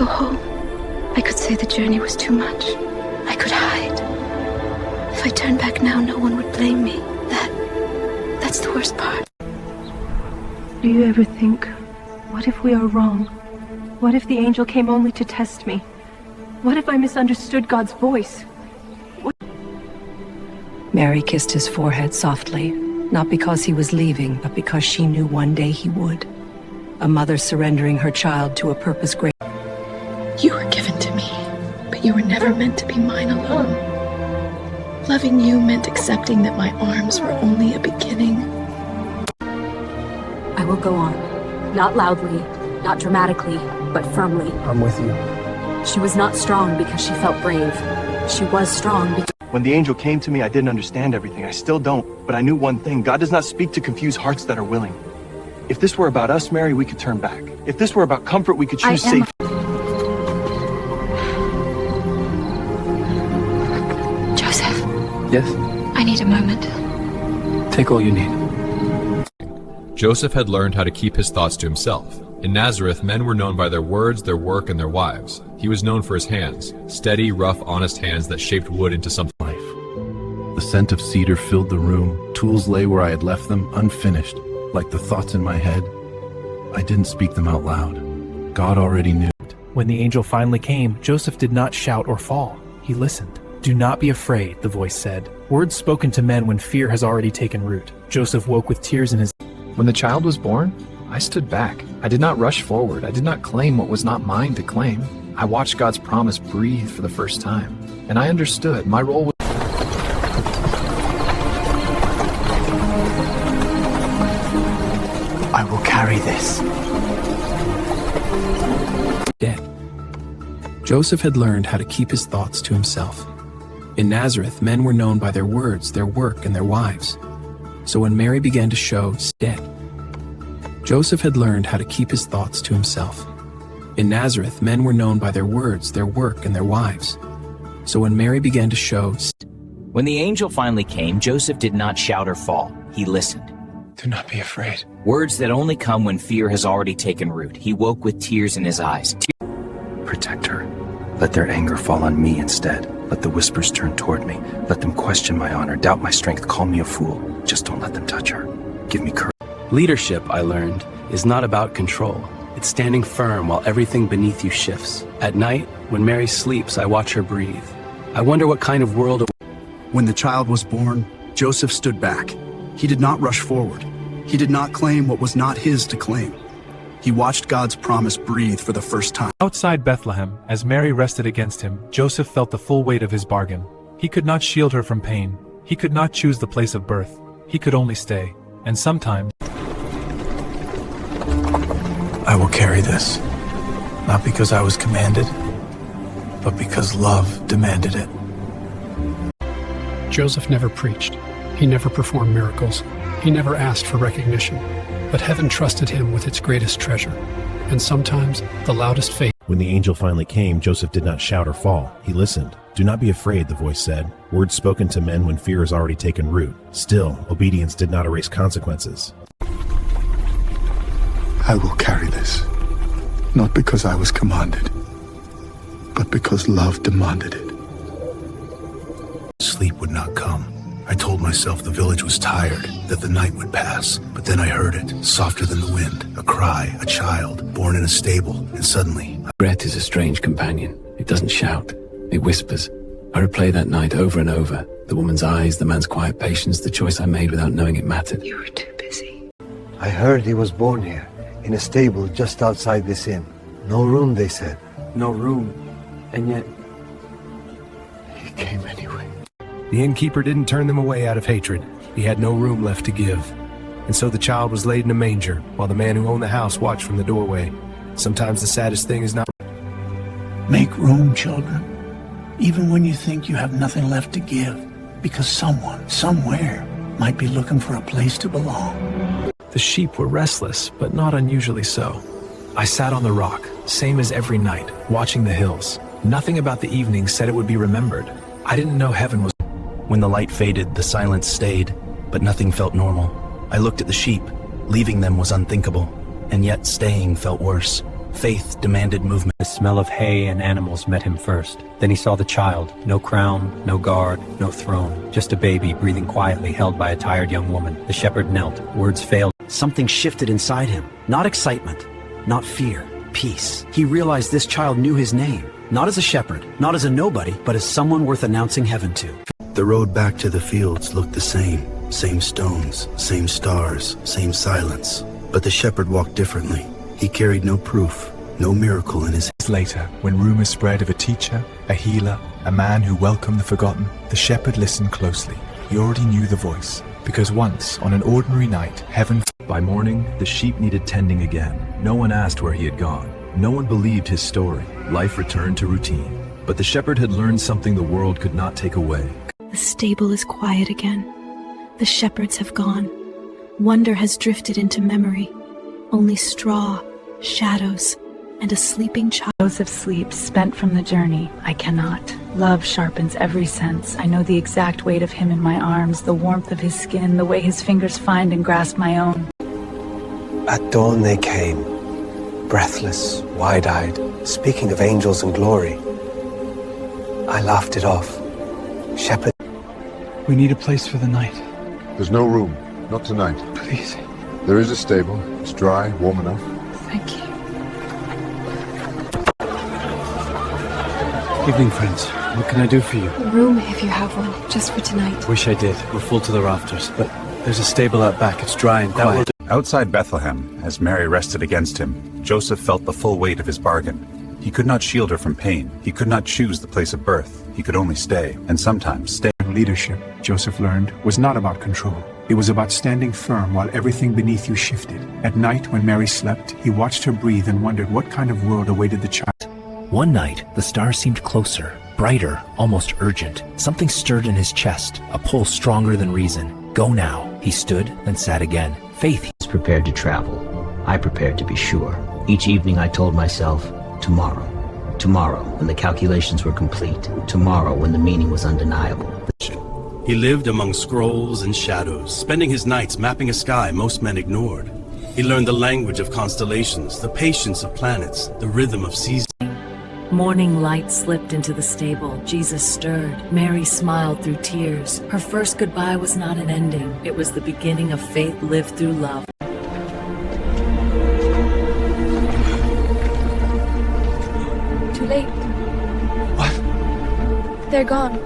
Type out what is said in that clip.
go home. I could say the journey was too much. I could hide. If I turned back now, no one would blame me. That's the worst part. Do you ever think, what if we are wrong? What if the angel came only to test me? What if I misunderstood God's voice? Mary kissed his forehead softly, not because he was leaving, but because she knew one day he would. A mother surrendering her child to a purpose great. You were given to me, but you were never meant to be mine alone. Loving you meant accepting that my arms were only a beginning. I will go on. Not loudly, not dramatically, but firmly. I'm with you. She was not strong because she felt brave. She was strong because... When the angel came to me, I didn't understand everything. I still don't. But I knew one thing. God does not speak to confuse hearts that are willing. If this were about us, Mary, we could turn back. If this were about comfort, we could choose safety. Joseph. Yes? I need a moment. Take all you need. Joseph had learned how to keep his thoughts to himself. In Nazareth, men were known by their words, their work, and their wives. He was known for his hands, steady, rough, honest hands that shaped wood into something. Life. The scent of cedar filled the room. Tools lay where I had left them, unfinished, like the thoughts in my head. I didn't speak them out loud. God already knew. When the angel finally came, Joseph did not shout or fall. He listened. "Do not be afraid," the voice said. Words spoken to men when fear has already taken root. Joseph woke with tears in his... When the child was born, I stood back. I did not rush forward. I did not claim what was not mine to claim. I watched God's promise breathe for the first time. And I understood my role was... I will carry this. Dead. Joseph had learned how to keep his thoughts to himself. In Nazareth, men were known by their words, their work, and their wives. So when Mary began to show dead, Joseph had learned how to keep his thoughts to himself. In Nazareth, men were known by their words, their work, and their wives. So when Mary began to show... When the angel finally came, Joseph did not shout or fall. He listened. Do not be afraid. Words that only come when fear has already taken root. He woke with tears in his eyes. Protect her. Let their anger fall on me instead. Let the whispers turn toward me. Let them question my honor, doubt my strength, call me a fool. Just don't let them touch her. Give me courage. Leadership, I learned, is not about control. It's standing firm while everything beneath you shifts. At night, when Mary sleeps, I watch her breathe. I wonder what kind of world... When the child was born, Joseph stood back. He did not rush forward. He did not claim what was not his to claim. He watched God's promise breathe for the first time. Outside Bethlehem, as Mary rested against him, Joseph felt the full weight of his bargain. He could not shield her from pain. He could not choose the place of birth. He could only stay. And sometimes... I will carry this, not because I was commanded, but because love demanded it. Joseph never preached. He never performed miracles. He never asked for recognition. But heaven trusted him with its greatest treasure, and sometimes the loudest faith. When the angel finally came, Joseph did not shout or fall. He listened. "Do not be afraid," the voice said. Words spoken to men when fear has already taken root. Still, obedience did not erase consequences. I will carry this, not because I was commanded, but because love demanded it. Sleep would not come. I told myself the village was tired, that the night would pass. But then I heard it, softer than the wind, a cry, a child, born in a stable, and suddenly... Breath is a strange companion. It doesn't shout, it whispers. I replayed that night over and over. The woman's eyes, the man's quiet patience, the choice I made without knowing it mattered. You were too busy. I heard he was born here, in a stable just outside this inn. No room, they said. No room. And yet... He came anyway. The innkeeper didn't turn them away out of hatred. He had no room left to give. And so the child was laid in a manger, while the man who owned the house watched from the doorway. Sometimes the saddest thing is not... Make room, children, even when you think you have nothing left to give, because someone, somewhere, might be looking for a place to belong. The sheep were restless, but not unusually so. I sat on the rock, same as every night, watching the hills. Nothing about the evening said it would be remembered. I didn't know heaven was... When the light faded, the silence stayed, but nothing felt normal. I looked at the sheep. Leaving them was unthinkable, and yet staying felt worse. Faith demanded movement. The smell of hay and animals met him first. Then he saw the child. No crown, no guard, no throne. Just a baby breathing quietly, held by a tired young woman. The shepherd knelt. Words failed. Something shifted inside him. Not excitement, not fear, peace. He realized this child knew his name. Not as a shepherd, not as a nobody, but as someone worth announcing heaven to. The road back to the fields looked the same. Same stones, same stars, same silence. But the shepherd walked differently. He carried no proof, no miracle in his hands. Later, when rumors spread of a teacher, a healer, a man who welcomed the forgotten, the shepherd listened closely. He already knew the voice, because once, on an ordinary night, heaven... By morning, the sheep needed tending again. No one asked where he had gone. No one believed his story. Life returned to routine. But the shepherd had learned something the world could not take away. The stable is quiet again. The shepherds have gone. Wonder has drifted into memory. Only straw, shadows, and a sleeping child. Joseph sleeps, spent from the journey. I cannot. Love sharpens every sense. I know the exact weight of him in my arms, the warmth of his skin, the way his fingers find and grasp my own. At dawn they came, breathless, wide-eyed, speaking of angels and glory. I laughed it off. Shepherd. We need a place for the night. There's no room. Not tonight. Please. There is a stable. It's dry, warm enough. Thank you. Evening, friends. What can I do for you? A room, if you have one, just for tonight. Wish I did. We're full to the rafters, but there's a stable out back. It's dry and quiet. Outside Bethlehem, as Mary rested against him, Joseph felt the full weight of his bargain. He could not shield her from pain. He could not choose the place of birth. He could only stay, and sometimes stay. Leadership, Joseph learned, was not about control. It was about standing firm while everything beneath you shifted. At night, when Mary slept, he watched her breathe and wondered what kind of world awaited the child. One night, the stars seemed closer, brighter, almost urgent. Something stirred in his chest, a pull stronger than reason. Go now. He stood, then sat again. Faith. He was prepared to travel. I prepared to be sure. Each evening I told myself, tomorrow. Tomorrow, when the calculations were complete. Tomorrow, when the meaning was undeniable. He lived among scrolls and shadows, spending his nights mapping a sky most men ignored. He learned the language of constellations, the patience of planets, the rhythm of seasons. Morning light slipped into the stable. Jesus stirred. Mary smiled through tears. Her first goodbye was not an ending. It was the beginning of faith lived through love. Too late. What? They're gone.